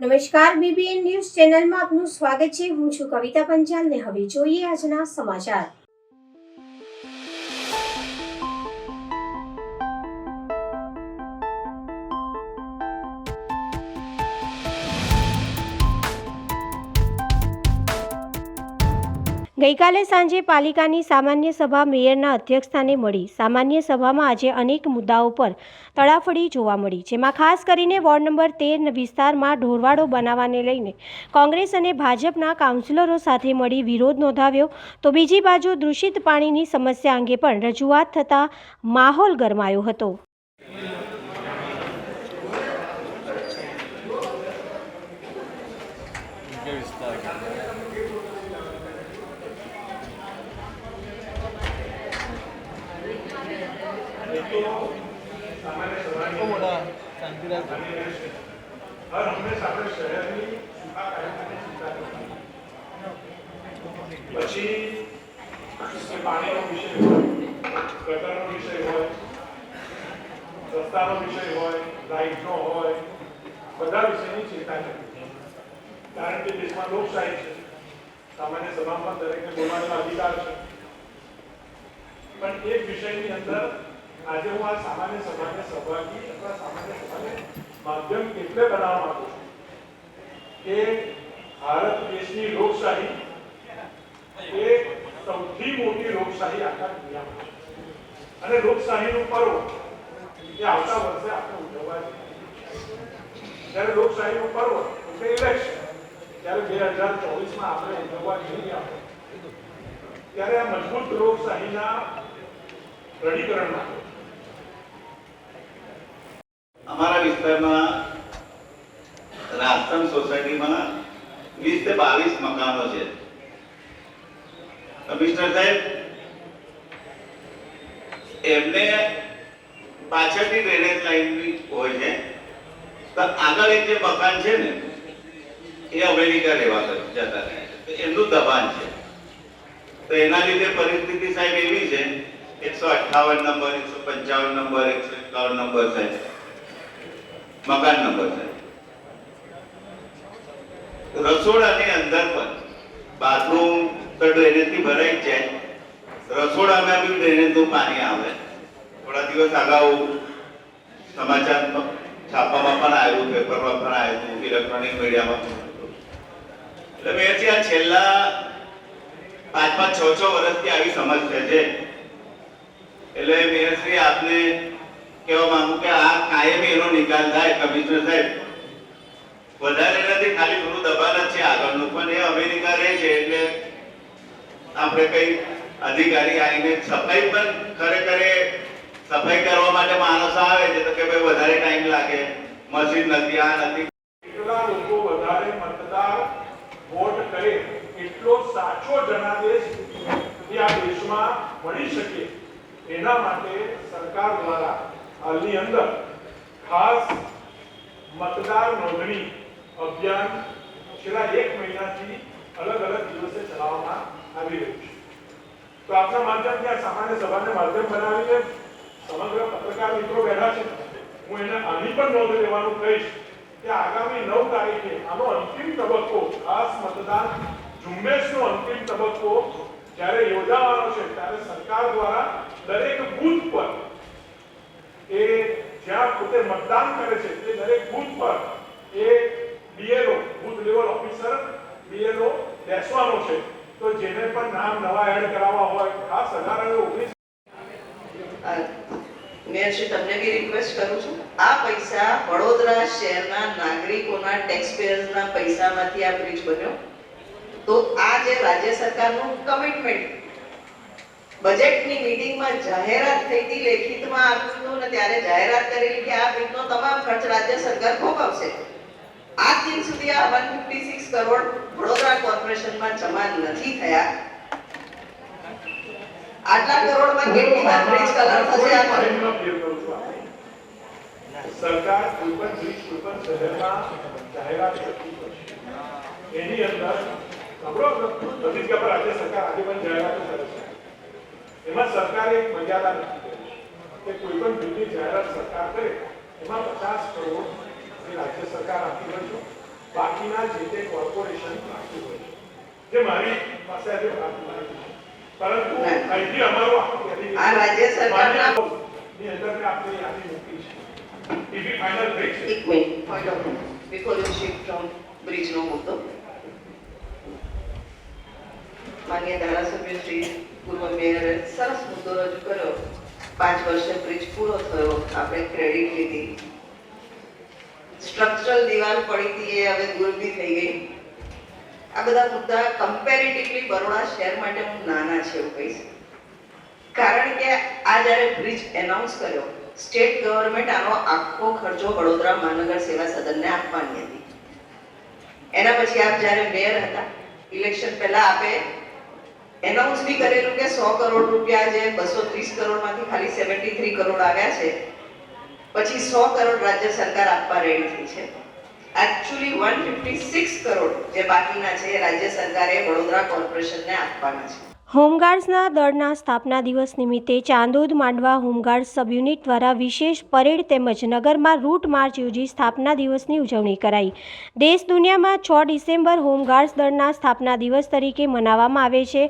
નમસ્કાર, BBN news ચેનલમાં આપનું સ્વાગત છે। હું છું કવિતા પંચાલ ને હવે જોઈએ આજના સમાચાર। ગઈકાલે સાંજે પાલિકાની સામાન્ય સભા મેયરના અધ્યક્ષસ્થાને મળી। સામાન્ય સભામાં આજે અનેક મુદ્દાઓ પર તડાફડી જોવા મળી, જેમાં ખાસ કરીને વોર્ડ નંબર 13 વિસ્તારમાં ઢોરવાડો બનાવવાને લઈને કોંગ્રેસ અને ભાજપના કાઉન્સિલરો સાથે મળી વિરોધ નોંધાવ્યો, તો બીજી બાજુ દૂષિત પાણીની સમસ્યા અંગે પણ રજૂઆત થતાં માહોલ ગરમાયો હતો। हर हमेशा આપણે શહેરની સુખા કાયદાની ચિંતા કરવી પછી પાણીનો વિષય હોય, ગટરનો વિષય હોય, રસ્તાનો વિષય હોય, લાઇટનો હોય, બધા વિષયની ચિંતા કરવી। કારણ કે દેશમાં લોકશાહી છે, સામાન્ય સભામાં દરેકને બોલવાનો અધિકાર છે। પણ એક વિષયની અંદર આજે હું આ સામાન્ય સભાને સહભાગી અથવા સામાન્ય સભાને માધ્યમ એટલે બનાવવા માંગુ છું કે ભારત દેશની લોકશાહી એ સૌથી મોટી લોકશાહી આખા દુનિયામાં છે અને લોકશાહીનું પર્વ એ આવતા વર્ષે આપણે ઉજવવા છે। જ્યારે લોકશાહીનું પર્વ એટલે ઇલેક્શન જ્યારે 2024માં આપણે ઉજવવા જઈ રહ્યા હોય ત્યારે આ મજબૂત લોકશાહીના દૃઢીકરણ માટે हमारा विस्तार में राष्ट्रम सोसायटी में 20 से 22 मकानों है। कमिश्नर साहब एमने पाछळनी ड्रेनेज लाइन भी होय छे तो આગળ એક જે મકાન છે ને એ અમેરિકા રહેવા જતા રહે તો એમનું દબાણ છે તો એના લીધે પરિસ્થિતિ સાહેબ એવી છે 158 નંબર 155 નંબર 151 નંબર સાહેબ मकान नंबर है। रसोड़ा ने अंदर पर बाथरूम तो ड्रेनेज की भराई जाए, रसोड़ा में भी ड्रेनेज तो पानी आवे। थोड़ा दिवस आगाऊ समाचार छापा में पण आव्યું, पेपर में पण आव्યું, इलेक्ट्रॉनिक मीडिया में એટલે મેં આ છેલ્લા 5-5 6 વર્ષથી આવી સમસ્યા છે એટલે મેં શ્રી આપને કેવા માંગુ કે આ કાયમી એનો નિકાલ થાય। કમિશનર સાહેબ વધારે નથી, ખાલી થોડું દબાણ જ છે આગળનું, પણ એ અમેરિકા રહે છે એટલે આપણે કઈ અધિકારી આવીને સફાઈ પણ ખરેખર સફાઈ કરવા માટે માણસો આવે છે તો કે ભાઈ વધારે ટાઈમ લાગે, મશીન નથી, આ નથી। કેટલા લોકો વધારે મતદાર વોટ કરે એટલો સાચો જનાદેશ એ આ દેશમાં મળી શકે એના માટે સરકાર દ્વારા હાલની અંદર ખાસ मतदार नोंधणी अभियान छेल्ला 1 महीनाथी अलग अलग दिवसे चलाववामां आवी रह्युं छे। तो आपना माध्यमथी आ सामान्य सभाने माध्यम बनावीने समग्र पत्रकार मित्रों बेठा छे, हुं एने आनी पण नोंध लेवानुं कहीश કે આગામી 9 તારીખે આનો અંતિમ તબક્કો, ખાસ મતદાન ઝુંબેશનો અંતિમ તબક્કો જ્યારે યોજાવાનો છે ત્યારે સરકાર દ્વારા દરેક બૂથ પર એ જ્યાં પોતે મતદાન કરે છે તે દરેક બૂથ પર એ BLO booth level officer BLO બેસવાનો છે। તો જેને પણ નામ નવા એડ કરાવવા હોય ખાસ 18 મેં શ્રી તમને બી રિક્વેસ્ટ કરું છું, આ પૈસા વડોદરા શહેરના નાગરિકોના ટેક્સપેયર્સના પૈસામાંથી આ બ્રિજ બન્યો, તો આ જે રાજ્ય સરકારનું કમિટમેન્ટ બજેટની મીટિંગમાં જાહેરાત થઈ હતી, લેખિતમાં આપ્યું હતું ને ત્યારે જાહેરાત કરેલી કે આ બ્રિજનો તમામ ખર્ચ રાજ્ય સરકાર ભોગવશે। આજ દિન સુધી આ 156 કરોડ વડોદરા કોર્પોરેશનમાં જમા નથી થયા। આટલા કરોડમાં કેટલી વાર બ્રિજ કલર થશે? આ સરકાર કોઈ પણ બ્રિજ કોઈ પણ શહેરમાં જાહેરાત કરતી હોય એની અંદર આપણો બધી જગ્યા પર રાજ્ય સરકાર આજે પણ જાહેરાતો કરે છે, એમાં સરકારે એક મર્યાદા નક્કી કરી છે કે કોઈ પણ બ્રિજની જાહેરાત સરકાર કરે એમાં 50 કરોડ એ રાજ્ય સરકાર આપતી હોય છે બાકીના જે તે કોર્પોરેશન રાખતું હોય છે, જે મારી પાસે આજે વાત લાવી છે. પરંતુ અહીંથી અમારું આખું આ રાજ્ય સરકારના ની અંદર મેં આપને યાદી મૂકી છે. એવી ફાઇનલ થઈ છે. એક minute, point of order. Before you shift from bridge નો મુદ્દો, માન્ય ધારાસભ્ય શ્રી પૂર્વ મેયરે સરસ મુદ્દો રજૂ કર્યો. 5 વર્ષે બ્રિજ પૂરો થયો, આપણે ક્રેડિટ લીધી. સ્ટ્રક્ચરલ દિવાલ પડી હતી એ હવે દૂર બી થઈ ગઈ. આ બધા મુદ્દા કમ્પેરેટિવલી બરોડા શહેર માટે હું નાના છે એવું કહીશ. કારણ કે આ જ્યારે બ્રિજ એનાઉન્સ કર્યો, સ્ટેટ ગવર્મેન્ટ આનો આખો ખર્ચો વડોદરા મહાનગર સેવા સદનને આપવાની હતી. એના પછી આપ જ્યારે મેયર હતા, ઇલેક્શન પહેલા આપે એનાઉન્સ બી કરેલું કે 100 કરોડ રૂપિયા જે 230 કરોડમાંથી ખાલી 73 કરોડ આવ્યા છે, પછી 100 કરોડ રાજ્ય સરકાર આપવા રેડી થઈ છે. એકચ્યુઅલી 156 કરોડ જે બાકીના છે એ રાજ્ય સરકારે વડોદરા કોર્પોરેશનને આપવાના છે. હોમગાર્ડ્સના દળના સ્થાપના દિવસ નિમિત્તે ચાંદોદ માંડવા હોમગાર્ડ્સ સબ યુનિટ દ્વારા વિશેષ પરેડ તેમજ નગરમાં રૂટ માર્ચ યોજી સ્થાપના દિવસની ઉજવણી કરાઈ. દેશ દુનિયામાં 6 ડિસેમ્બર હોમગાર્ડ્સ દળના સ્થાપના દિવસ તરીકે મનાવવામાં આવે છે.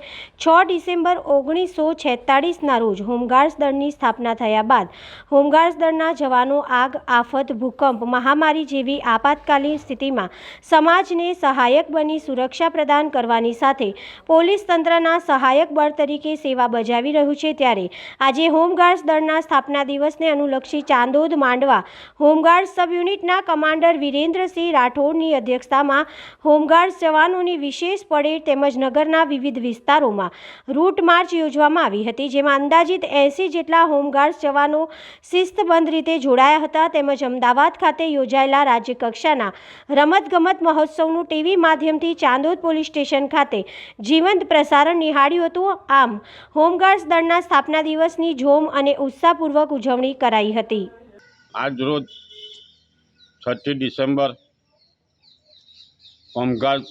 6 ડિસેમ્બર 1946ના રોજ હોમગાર્ડ્સ દળની સ્થાપના થયા બાદ હોમગાર્ડ્સ દળના જવાનો આગ, આફત, ભૂકંપ, મહામારી જેવી આપાતકાલીન સ્થિતિમાં સમાજને સહાયક બની સુરક્ષા પ્રદાન કરવાની સાથે પોલીસ તંત્રના સહાયક બળ તરીકે સેવા બજાવી રહ્યું છે. ત્યારે આજે હોમગાર્ડ્સ દળના સ્થાપના દિવસને અનુલક્ષી ચાંદોદ માંડવા હોમગાર્ડ્સ સબ યુનિટના કમાન્ડર વિરેન્દ્રસિંહ રાઠોડની અધ્યક્ષતામાં હોમગાર્ડ્સ જવાનોની વિશેષ પરેડ તેમજ નગરના વિવિધ વિસ્તારોમાં રૂટ માર્ચ યોજવામાં આવી હતી, જેમાં અંદાજિત 80 જેટલા હોમગાર્ડ્સ જવાનો શિસ્તબદ્ધ રીતે જોડાયા હતા. તેમજ અમદાવાદ ખાતે યોજાયેલા રાજ્યકક્ષાના રમતગમત મહોત્સવનું ટીવી માધ્યમથી ચાંદોદ પોલીસ સ્ટેશન ખાતે જીવંત પ્રસારણ નિહાળ્યું હતું. આમ હોમગાર્ડ્સ દળના સ્થાપના દિવસની જોમ અને ઉત્સાહપૂર્વક ઉજવણી કરાઈ હતી. આજ રોજ 6 ડિસેમ્બર હોમગાર્ડ્સ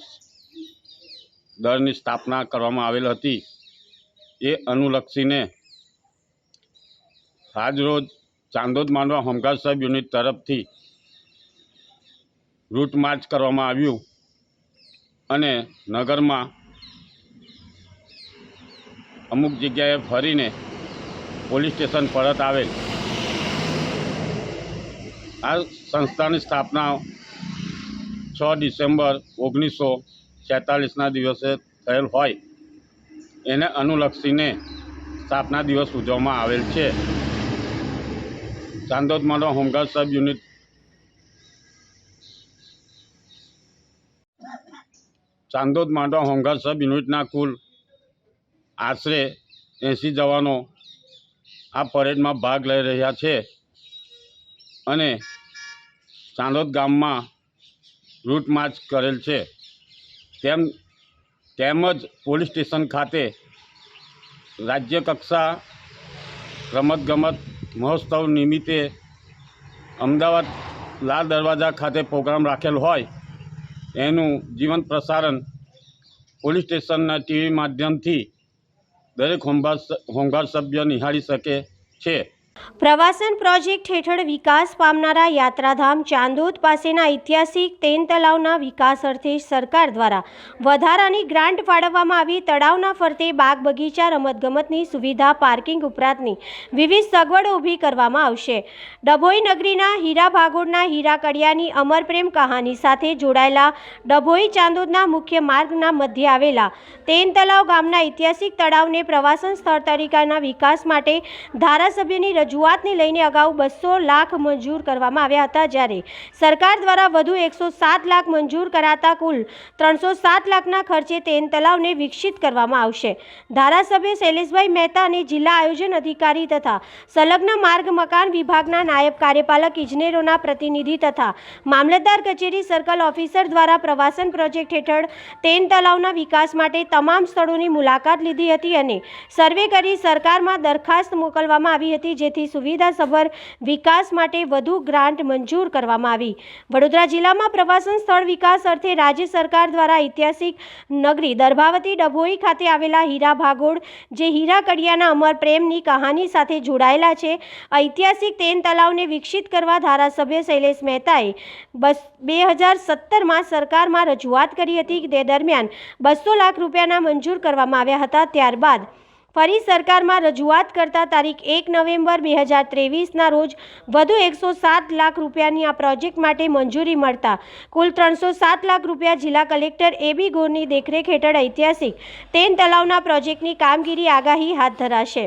દળની સ્થાપના કરવામાં આવેલ હતી. એ અનુલક્ષીને આજ રોજ ચાંદોદ માંડવા હોમગાર્ડ સબ યુનિટ તરફથી રૂટ માર્ચ કરવામાં આવ્યું અને નગરમાં અમુક જગ્યાએ ફરીને પોલીસ સ્ટેશન પરત આવેલ. આ સંસ્થાની સ્થાપના 6 ડિસેમ્બર 1946ના દિવસે થયેલ હોય એને અનુલક્ષીને સ્થાપના દિવસ ઉજવવામાં આવેલ છે. ચાંદોદ માંડવા હોમગાર્ડ સબ યુનિટ ચાંદોદ માંડવા હોમગાર્ડ સબ યુનિટના કુલ આશરે 80 જવાનો આ પરેડમાં ભાગ લઈ રહ્યા છે અને ચાંદોદ ગામમાં રૂટ માર્ચ કરેલ છે. તેમજ પોલીસ સ્ટેશન ખાતે રાજ્યકક્ષા રમતગમત મહોત્સવ નિમિત્તે અમદાવાદ લાલ દરવાજા ખાતે પ્રોગ્રામ રાખેલ હોય એનું જીવંત પ્રસારણ પોલીસ સ્ટેશનના ટીવી માધ્યમથી દરેક હોમગાર્ડ સભ્ય નિહાળી શકે છે. પ્રવાસન પ્રોજેક્ટ હેઠળ વિકાસ પામનારા યાત્રાધામ ચાંદોદ પાસેના ઐતિહાસિક તેન તલાવના વિકાસ અર્થે સરકાર દ્વારા વધારાની ગ્રાન્ટ ફાળવવામાં આવી. તળાવના ફરતે બાગ બગીચા, રમતગમતની સુવિધા, પાર્કિંગ ઉપરાંતની વિવિધ સગવડો ઊભી કરવામાં આવશે. ડભોઈ નગરીના હીરા ભાગોળના હીરા કડિયાની અમરપ્રેમ કહાની સાથે જોડાયેલા ડભોઈ ચાંદોદના મુખ્ય માર્ગના મધ્યે આવેલા તેન તલાવ ગામના ઐતિહાસિક તળાવને પ્રવાસન સ્થળ તરીકેના વિકાસ માટે ધારાસભ્યની રજૂઆતને લઈને અગાઉ 200 લાખ મંજૂર કરવામાં આવ્યા હતા, જ્યારે સરકાર દ્વારા વધુ 107 લાખ મંજૂર કરાતા કુલ 307 લાખના ખર્ચે તેન તલાવને વિકસિત કરવામાં આવશે. ધારાસભ્ય શૈલેષભાઈ મહેતા અને જિલ્લા આયોજન અધિકારી તથા સંલગ્ન માર્ગ મકાન વિભાગના નાયબ કાર્યપાલક ઇજનેરોના પ્રતિનિધિ તથા મામલતદાર કચેરી સર્કલ ઓફિસર દ્વારા પ્રવાસન પ્રોજેક્ટ હેઠળ તેન તલાવના વિકાસ માટે તમામ સ્થળોની મુલાકાત લીધી હતી અને સર્વે કરી સરકારમાં દરખાસ્ત મોકલવામાં આવી હતી, જેથી જેથી સુવિધાસભર વિકાસ માટે વધુ ગ્રાન્ટ મંજૂર કરવામાં આવી. વડોદરા જિલ્લામાં પ્રવાસન સ્થળ વિકાસ અર્થે રાજ્ય સરકાર દ્વારા ઐતિહાસિક નગરી દર્ભાવતી ડભોઈ ખાતે આવેલા હીરા ભાગોળ, જે હીરા કડિયાના અમર પ્રેમની કહાની સાથે જોડાયેલા છે, ઐતિહાસિક તેન તલાવને વિકસિત કરવા ધારાસભ્ય શૈલેષ મહેતાએ 2017માં સરકારમાં રજૂઆત કરી હતી. તે દરમિયાન 200 લાખ રૂપિયાના મંજૂર કરવામાં આવ્યા હતા. ત્યારબાદ ફરી સરકારમાં રજૂઆત કરતા તારીખ 1 નવેમ્બર 2023ના રોજ વધુ 107 લાખ રૂપિયાની આ પ્રોજેક્ટ માટે મંજૂરી મળતા કુલ 307 લાખ રૂપિયા જિલ્લા કલેક્ટર AB ગોરની દેખરેખ હેઠળ ઐતિહાસિક તેન તલાવના પ્રોજેક્ટની કામગીરી આગાહી હાથ ધરાશે.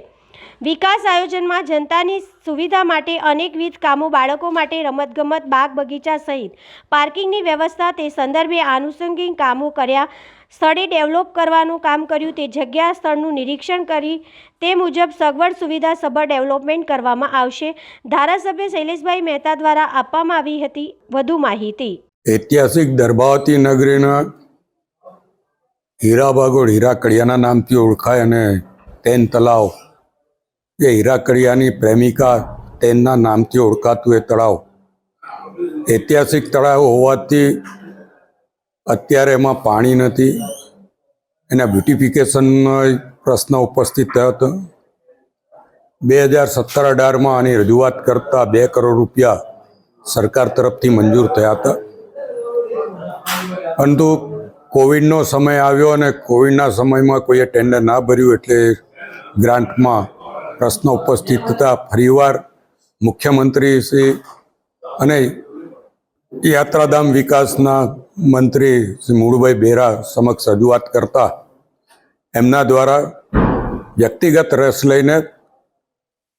વિકાસ આયોજનમાં જનતાની સુવિધા માટે અનેકવિધ કામો, બાળકો માટે રમતગમત, બાગ બગીચા સહિત પાર્કિંગની વ્યવસ્થા, તે સંદર્ભે આનુષંગિક કામો કર્યા. સ્થળે ડેવલપ કરવાનું કામ કર્યું. તે જગ્યા સ્થળનું નિરીક્ષણ કરી તે મુજબ સગવડ સુવિધા સભર ડેવલપમેન્ટ કરવામાં આવશે. ધારાસભ્ય શૈલેષભાઈ મહેતા દ્વારા આપવામાં આવી હતી વધુ માહિતી. ઐતિહાસિક દર્ભાવતી નગરીના હીરા ભાગોળ હીરા કડિયાના નામથી ઓળખાય અને તેન તલાવ એ હીરા કડિયાની પ્રેમિકા તેનના નામથી ઓળખાતું એ તળાવ ઐતિહાસિક તળાવ હોવાથી અત્યારે એમાં પાણી નથી. એના બ્યુટિફિકેશનનો પ્રશ્ન ઉપસ્થિત થયો હતો. 2017-18માં આની રજૂઆત કરતાં 2 કરોડ રૂપિયા સરકાર તરફથી મંજૂર થયા હતા. પરંતુ કોવિડનો સમય આવ્યો અને કોવિડના સમયમાં કોઈએ ટેન્ડર ના ભર્યું એટલે ગ્રાન્ટમાં પ્રશ્નો ઉપસ્થિત થતા ફરીવાર મુખ્યમંત્રી શ્રી અને યાત્રાધામ વિકાસના મંત્રી શ્રી મુળુભાઈ બેરા સમક્ષ રજૂઆત કરતા એમના દ્વારા વ્યક્તિગત રસ લઈને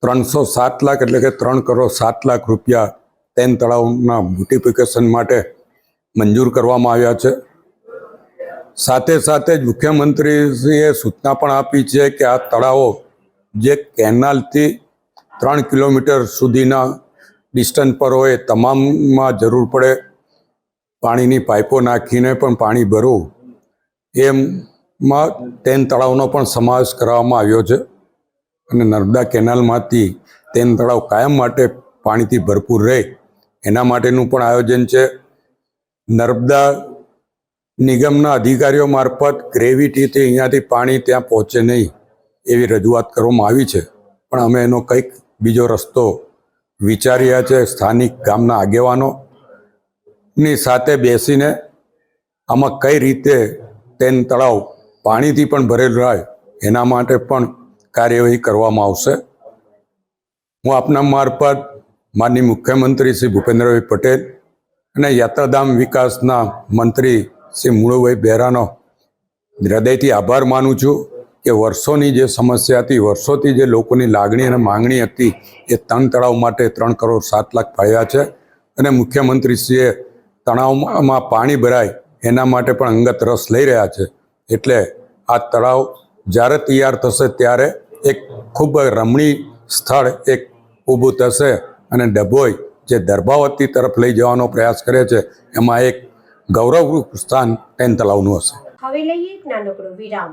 307 લાખ એટલે કે 3 કરોડ 7 લાખ રૂપિયા તેન તળાવના બ્યુટિફિકેશન માટે મંજૂર કરવામાં આવ્યા છે. સાથે સાથે જ મુખ્યમંત્રીશ્રીએ સૂચના પણ આપી છે કે આ તળાવો જે કેનાલથી 3 કિલોમીટર સુધીના ડિસ્ટન્સ પર હોય તમામમાં જરૂર પડે પાણીની પાઇપો નાખીને પણ પાણી ભરવું એમાં તેન તળાવનો પણ સમાવેશ કરવામાં આવ્યો છે. અને નર્મદા કેનાલમાંથી તેન તળાવ કાયમ માટે પાણીથી ભરપૂર રહે એના માટેનું પણ આયોજન છે. નર્મદા નિગમના અધિકારીઓ મારફત ગ્રેવિટીથી અહીંયાથી પાણી ત્યાં પહોંચે નહીં એવી રજૂઆત કરવામાં આવી છે. પણ અમે એનો કંઈક બીજો રસ્તો વિચારી રહ્યા છે. સ્થાનિક ગામના આગેવાનોની સાથે બેસીને આમાં કઈ રીતે તેન તળાવ પાણીથી પણ ભરેલું રહે એના માટે પણ કાર્યવાહી કરવામાં આવશે. હું આપના મારફત માનનીય મુખ્યમંત્રી શ્રી ભૂપેન્દ્રભાઈ પટેલ અને યાત્રાધામ વિકાસના મંત્રી શ્રી મુળુભાઈ બેરાનો હૃદયથી આભાર માનું છું કે વર્ષોની જે સમસ્યા હતી, વર્ષોથી જે લોકોની લાગણી અને માંગણી હતી એ તેન તળાવ માટે 3 કરોડ 7 લાખ ફાળવ્યા છે. અને મુખ્યમંત્રીશ્રીએ તળાવમાં પાણી ભરાય એના માટે પણ અંગત રસ લઈ રહ્યા છે. એટલે આ તળાવ જ્યારે તૈયાર થશે ત્યારે એક ખૂબ રમણીય સ્થળ એક ઊભું થશે અને ડભોઈ જે દર્ભાવતી તરફ લઈ જવાનો પ્રયાસ કરે છે એમાં એક ગૌરવરૂપ સ્થાન તેન તળાવનું હશે. હવે લઈએ એક નાનકડો વિરામ.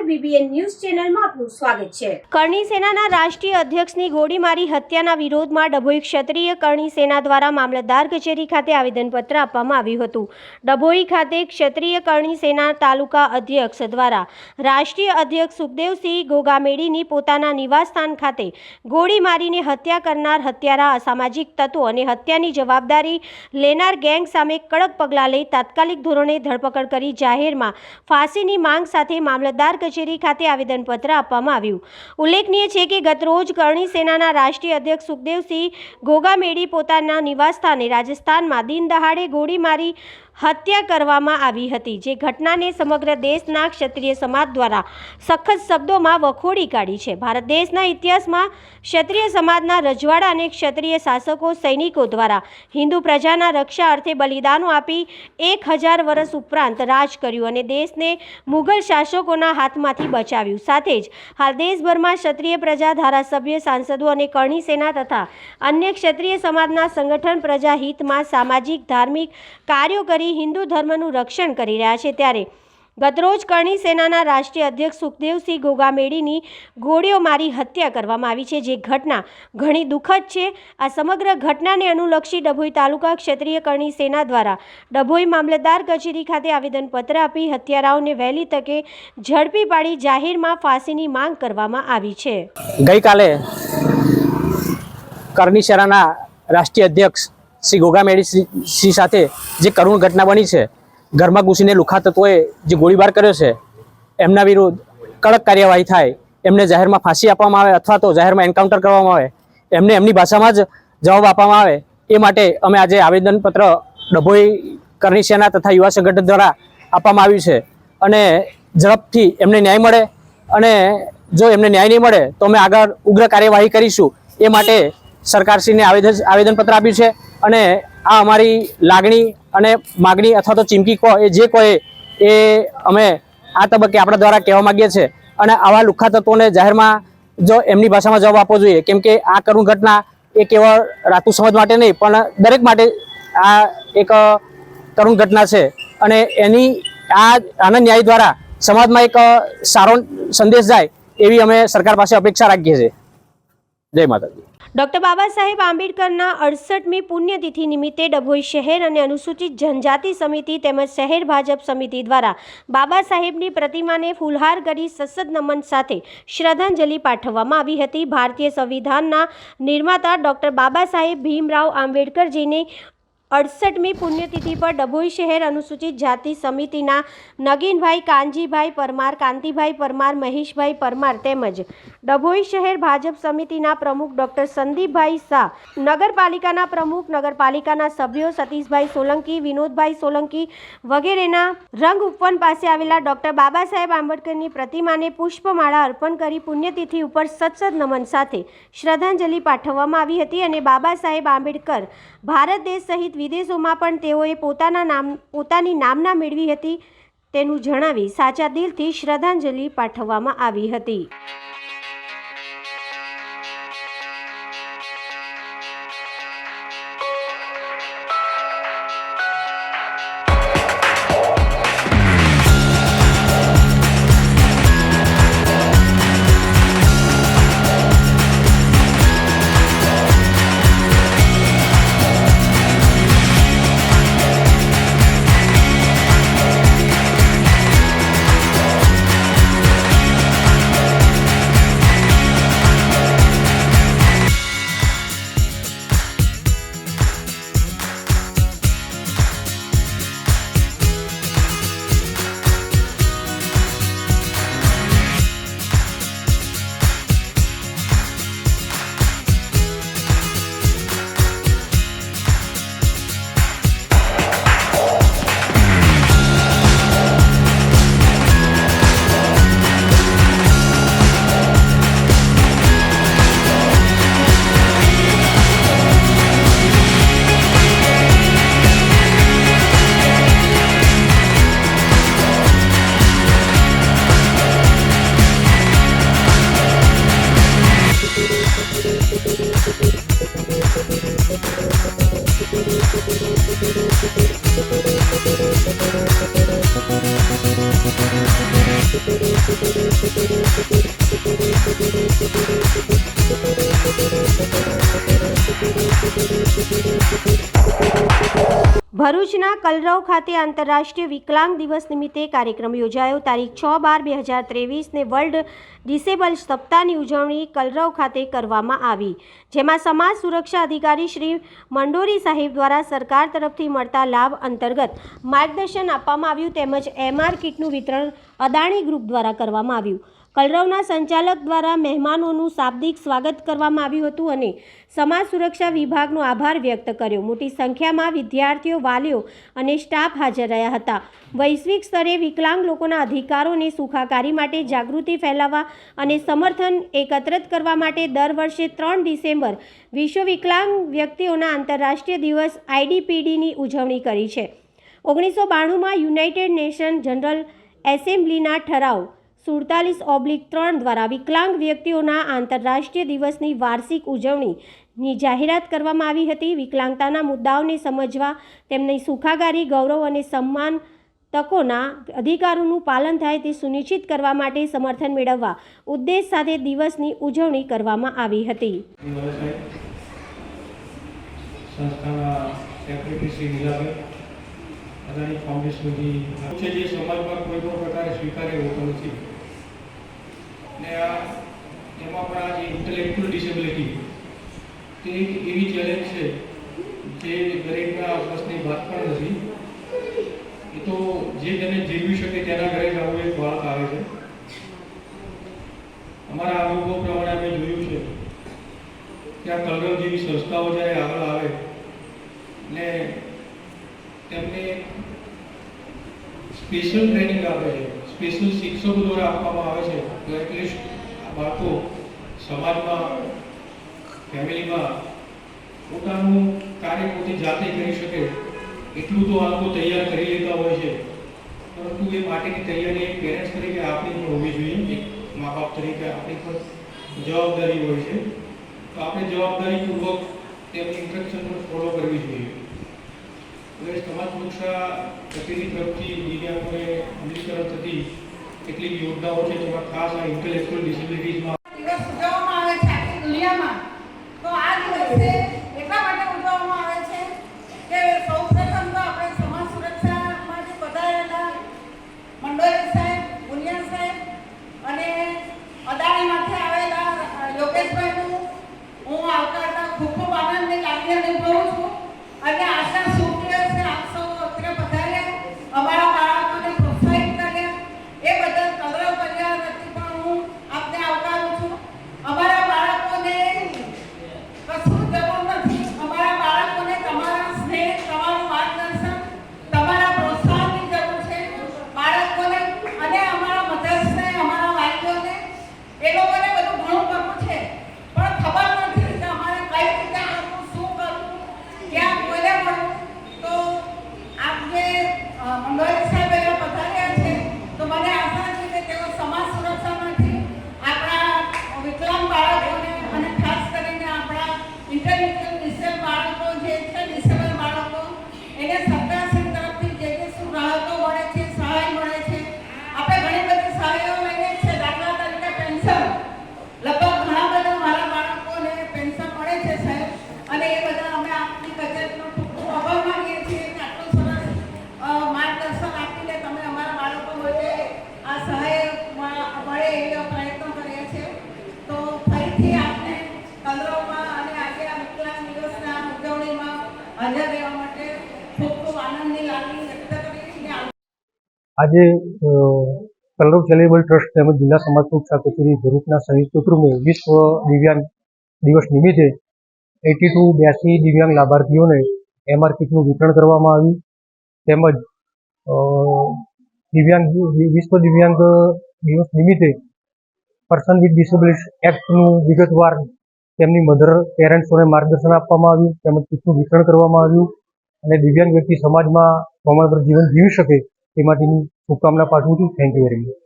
BBN ન્યૂઝ ચેનલમાં આપનું સ્વાગત છે. કરણી સેનાના રાષ્ટ્રીય અધ્યક્ષની ગોળી મારી હત્યાના વિરોધમાં ડભોઈ ક્ષત્રિય કરણી સેના દ્વારા મામલતદાર કચેરી ખાતે આવેદનપત્ર આપવામાં આવ્યું હતું. ડભોઈ ખાતે ક્ષત્રિય કરણી સેના તાલુકા અધ્યક્ષ દ્વારા રાષ્ટ્રીય અધ્યક્ષ સુખદેવસિંહ ગોગામેડીની પોતાના નિવાસસ્થાન ખાતે ગોળી મારીને હત્યા કરનાર હત્યારા અસામાજિક તત્વો અને હત્યાની જવાબદારી લેનાર ગેંગ સામે કડક પગલાં લઈ તાત્કાલિક ધોરણે ધરપકડ કરી જાહેરમાં ફાંસીની માંગ સાથે મામલતદાર કચેરી ખાતે આવેદનપત્ર આપવામાં આવ્યું. ઉલ્લેખનીય છે કે ગતરોજ કરણી સેનાના રાષ્ટ્રીય અધ્યક્ષ સુખદેવસિંહ ગોગામેડી પોતાના નિવાસસ્થાને રાજસ્થાનમાં દિન દહાડે ગોળી મારી હત્યા કરવામાં આવી હતી, જે ઘટનાને સમગ્ર દેશના ક્ષત્રિય સમાજ દ્વારા સખત શબ્દોમાં વખોડી કાઢી છે. ભારત દેશના ઇતિહાસમાં ક્ષત્રિય સમાજના રજવાડા અને ક્ષત્રિય શાસકો સૈનિકો દ્વારા હિન્દુ પ્રજાના રક્ષા અર્થે બલિદાનો આપી 1000 વર્ષ ઉપરાંત રાજ કર્યું અને દેશને મુગલ શાસકોના હાથમાંથી બચાવ્યું. સાથે જ હાલ દેશભરમાં ક્ષત્રિય પ્રજા, ધારાસભ્ય, સાંસદો અને કરણી સેના તથા અન્ય ક્ષત્રિય સમાજના સંગઠન પ્રજા હિતમાં સામાજિક ધાર્મિક કાર્યો કરી હિન્દુ ધર્મનું રક્ષણ કરી રહ્યા છે. ત્યારે ગતરોજ કરણી સેનાના રાષ્ટ્રીય અધ્યક્ષ સુખદેવસિંહ ગોગામેડીની ગોળીઓ મારી હત્યા કરવામાં આવી છે, જે ઘટના ઘણી દુઃખદ છે. આ સમગ્ર ઘટનાને અનુલક્ષી ડભોઈ તાલુકા ક્ષત્રિય કરણી સેના દ્વારા ડભોઈ મામલતદાર કચેરી ખાતે આવેદનપત્ર આપી હત્યારાઓને વહેલી તકે ઝડપી પાડી જાહેરમાં ફાંસીની માંગ કરવામાં આવી છે. ગઈકાલે કરણી સેનાના રાષ્ટ્રીય અધ્યક્ષ શ્રી ગોગામેડી સિંહ સાથે જે કરુણ ઘટના બની છે, ઘરમાં ઘૂસીને લુખ્ખા તત્વોએ જે ગોળીબાર કર્યો છે, એમના વિરુદ્ધ કડક કાર્યવાહી થાય, એમને જાહેરમાં ફાંસી આપવામાં આવે અથવા તો જાહેરમાં એન્કાઉન્ટર કરવામાં આવે, એમને એમની ભાષામાં જ જવાબ આપવામાં આવે, એ માટે અમે આજે આવેદનપત્ર ડભોઈ કરણી સેના તથા યુવા સંગઠન દ્વારા આપવામાં આવ્યું છે. અને ઝડપથી એમને ન્યાય મળે, અને જો એમને ન્યાય નહીં મળે તો અમે આગળ ઉગ્ર કાર્યવાહી કરીશું. એ માટે સરકારશ્રીને આવેદનપત્ર આપ્યું છે. અને આ અમારી લાગણી અને માગણી અથવા તો ચીમકી કહો એ જે કહે એ અમે આ તબક્કે આપણા દ્વારા કહેવા માગીએ છીએ. અને આવા લુખ્ખા તત્વોને જાહેરમાં જો એમની ભાષામાં જવાબ આપવો જોઈએ, કેમ કે આ કરુણ ઘટના એ કેવળ રાતું સમાજ માટે નહીં પણ દરેક માટે આ એક કરુણ ઘટના છે. અને આના ન્યાય દ્વારા સમાજમાં એક સારો સંદેશ જાય એવી અમે સરકાર પાસે અપેક્ષા રાખીએ છીએ. જય માતાજી. ડૉક્ટર બાબા સાહેબ આંબેડકરના 68મી પુણ્યતિથિ નિમિત્તે ડભોઈ શહેર અને અનુસૂચિત જનજાતિ સમિતિ તેમજ શહેર ભાજપ સમિતિ દ્વારા બાબા સાહેબની પ્રતિમાને ફૂલહાર કરી સસદ નમન સાથે શ્રદ્ધાંજલિ પાઠવવામાં આવી હતી. ભારતીય સંવિધાનના નિર્માતા ડૉક્ટર બાબા સાહેબ ભીમરાવ આંબેડકરજીની 68મી પુણ્યતિથિ પર ડભોઈ શહેર અનુસૂચિત જાતિ સમિતિના નગીનભાઈ કાનજીભાઈ પરમાર, કાંતિભાઈ પરમાર, મહેશભાઈ પરમાર તેમજ ડભોઈ શહેર ભાજપ સમિતિના પ્રમુખ ડૉક્ટર સંદીપભાઈ શાહ, નગરપાલિકાના પ્રમુખ, નગરપાલિકાના સભ્યો સતીશભાઈ સોલંકી, વિનોદભાઈ સોલંકી વગેરેના રંગ ઉપવન પાસે આવેલા ડૉક્ટર બાબા સાહેબ આંબેડકરની પ્રતિમાને પુષ્પમાળા અર્પણ કરી પુણ્યતિથિ ઉપર સત્સદ નમન સાથે શ્રદ્ધાંજલિ પાઠવવામાં આવી હતી અને બાબા સાહેબ આંબેડકર ભારત દેશ સહિત વિદેશોમાં પણ તેઓએ પોતાની નામના મેળવી હતી તેનું જણાવી સાચા દિલથી શ્રદ્ધાંજલિ પાઠવવામાં આવી હતી. ભરૂચના કલરવ ખાતે આંતરરાષ્ટ્રીય વિકલાંગ દિવસ નિમિત્તે કાર્યક્રમ યોજાયો. તારીખ 6/12/2023ને વર્લ્ડ ડિસેબલ સપ્તાહની ઉજવણી કલરવ ખાતે કરવામાં આવી, જેમાં સમાજ સુરક્ષા અધિકારી શ્રી મંડોરી સાહેબ દ્વારા સરકાર તરફથી મળતા લાભ અંતર્ગત માર્ગદર્શન આપવામાં આવ્યું તેમજ MR કિટનું વિતરણ અદાણી ગ્રુપ દ્વારા કરવામાં આવ્યું. કલરવના સંચાલક દ્વારા મહેમાનોનું શાબ્દિક સ્વાગત કરવામાં આવ્યું હતું અને સમાજ સુરક્ષા વિભાગનો આભાર વ્યક્ત કર્યો. મોટી સંખ્યામાં વિદ્યાર્થીઓ, વાલીઓ અને સ્ટાફ હાજર રહ્યા હતા. વૈશ્વિક સ્તરે વિકલાંગ લોકોના અધિકારો અને સુખાકારી માટે જાગૃતિ ફેલાવવા અને સમર્થન એકત્રિત કરવા માટે દર વર્ષે 3 ડિસેમ્બર વિશ્વ વિકલાંગ વ્યક્તિઓના આંતરરાષ્ટ્રીય દિવસ IDPDની ઉજવણી કરી છે. 1992માં યુનાઇટેડ નેશન જનરલ એસેમ્બલીના ઠરાવ 47/3 દ્વારા વિકલાંગ વ્યક્તિઓના આંતરરાષ્ટ્રીય દિવસની વાર્ષિક ઉજવણીની જાહેરાત કરવામાં આવી હતી. વિકલાંગતાના મુદ્દાઓને સમજવા, તેમની સુખાકારી, ગૌરવ અને સન્માન તકોના અધિકારોનું પાલન થાય તે સુનિશ્ચિત કરવા માટે સમર્થન મેળવવા ઉદ્દેશ સાથે દિવસની ઉજવણી કરવામાં આવી હતી. સંસ્થાના સેક્રેટરી શ્રી નીલાબેન, અદાણી ફાઉન્ડેશનની છે જે સમાજમાં કોઈ પણ પ્રકારે સ્વીકાર્ય હોતો નથી ને એમાં પણ આ જે ઇન્ટેલેક્ચ્યુઅલ ડિસેબિલિટી તે એક એવી ચેલેન્જ છે જે દરેકના બસની વાત પણ નથી. એ તો જે તેને જીવી શકે તેના ઘરે જ આવું એક બાળક આવે છે. અમારા અનુભવ પ્રમાણે અમે જોયું છે કે આ કલરવ જેવી સંસ્થાઓ જ્યારે આગળ આવે ને તેમને સ્પેશિયલ ટ્રેનિંગ આપે છે, સ્પેશિયલ શિક્ષકો દ્વારા આપવામાં આવે છે તો એટલીસ્ટ આ બાળકો સમાજમાં, ફેમિલીમાં પોતાનું કાર્ય પોતે જાતે કરી શકે એટલું તો આ લોકો તૈયાર કરી લેતા હોય છે. પરંતુ એ માટેની તૈયારી એક પેરેન્ટ્સ તરીકે આપણી પણ હોવી જોઈએ, એક મા બાપ તરીકે આપણી પણ જવાબદારી હોય છે. તો આપણે જવાબદારીપૂર્વક તેમની ઇન્સ્ટ્રક્શન પણ ફોલો કરવી જોઈએ. હવે સમાજ સુરક્ષા કચેરી તરફથી દિવ્યાંગોને અમલીકરણ થતી કેટલીક યોજનાઓ છે, જેમાં ખાસ આ ઇન્ટેલેક્ચ્યુઅલ ડિસેબિલિટીઝમાં દિવસ ઉજવવામાં આવે છે આખી દુનિયામાં. તો આ દિવસે એટલા માટે ઉજવવામાં આવે છે કે સૌપ્રથમ તો આપણે સમાજ સુરક્ષામાં જે પધારેલા મંડોરી સાહેબ, ભુનિયા સાહેબ અને અદાણીમાંથી આવેલા યોગેશભાઈનું હું આવકારતા ખૂબ ખૂબ આનંદની લાગણી અનુભવું છું અને આજના શુભ દિવસે આપ સૌ અત્રે પધાર્યા, અમારા બાળકોને પ્રોત્સાહિત કર્યા એ બદલ કલરવ પરિવાર વતી પણ હું આપને આવકારું છું. અમારા બાળકોને કશું જરૂર નથી, અમારા બાળકોને તમારા સ્નેહ, તમારું માર્ગદર્શન, તમારા પ્રોત્સાહનની જરૂર છે. બાળકોને અને અમારા મધર્સને, અમારા વાલીઓને એ લોકોને બધું ઘણું કરવું છે પણ ખબર નથી કે અમારે કઈ રીતે કરવું, શું કરવું, ક્યાં કોઈને મળવું. તો આપ જે મંડોરી સાહેબ અહીંયા પધાર્યા છે તો મને આશા છે કે તેઓ સમાજ સુરક્ષામાંથી આપણા વિકલાંગ બાળકોને અને ખાસ કરીને આપણા ઇન્ટેલિજન્ટ ડિસેબલ બાળકો જે છે, ડિસેબલ બાળકો એને સરકારશ્રી તરફથી જે શું રાહતો મળે છે, સહાય મળે છે. આપણે ઘણી બધી સહાયો લઈએ છીએ, દાખલા તરીકે પેન્શન. લગભગ ઘણા બધા મારા બાળકોને પેન્શન મળે છે સાહેબ, અને એ બધા અમે આપની કચેરીનો ખૂબ ખૂબ આભાર માનીએ છીએ કે આટલું સરસ માર્ગદર્શન આપીને તમે અમારા બાળકો માટે આ સહાય મળે એવા પ્રયત્નો કરીએ છીએ. તો ફરીથી આપને કલરવમાં અને આજે આ વિકલાંગ દિવસના ઉજવણીમાં હાજર રહેવા માટે ખૂબ ખૂબ આનંદની લાગણી વ્યક્ત કરીને આજે કલરવ ચેરિટેબલ ટ્રસ્ટ તેમજ જિલ્લા સમાજ સુરક્ષા કચેરી ભરૂચના સંયુક્ત ઉપક્રમે વિશ્વ દિવ્યાંગ દિવસ નિમિત્તે 82 દિવ્યાંગ લાભાર્થીઓને MR કીટનું વિતરણ કરવામાં આવ્યું. તેમજ વિશ્વ દિવ્યાંગ દિવસ નિમિત્તે પર્સન વિથ ડિસેબિલિટી એક્ટનું વિગતવાર તેમની મધર પેરેન્ટ્સોને માર્ગદર્શન આપવામાં આવ્યું, તેમજ કીટનું વિતરણ કરવામાં આવ્યું અને દિવ્યાંગ વ્યક્તિ સમાજમાં પ્રમાણભર જીવન જીવી શકે તે માટેની શુભકામના પાઠવું છું. Thank you very much.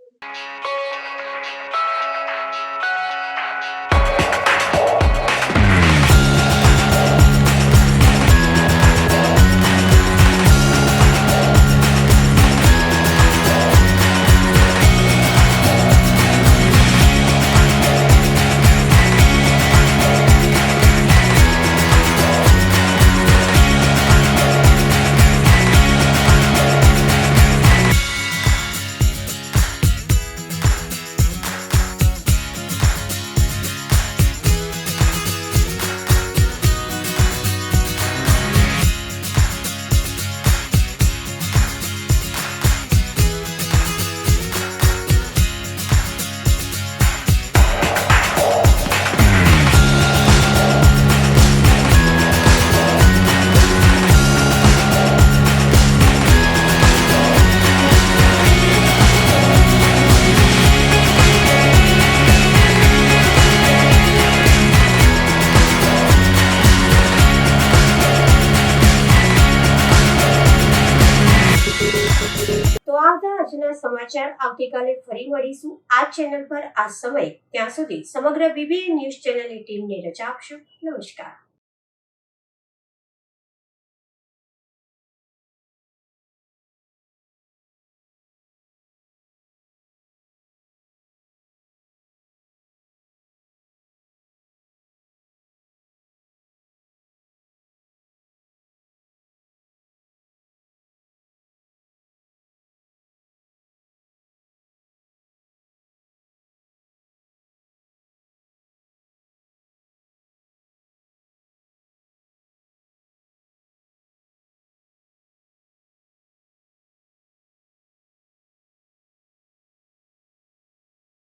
આજના સમાચાર આવતીકાલે ફરી મળીશું આ ચેનલ પર આ સમય. ત્યાં સુધી સમગ્ર BBN ન્યૂઝ ચેનલની ટીમને રજા આપશો. નમસ્કાર.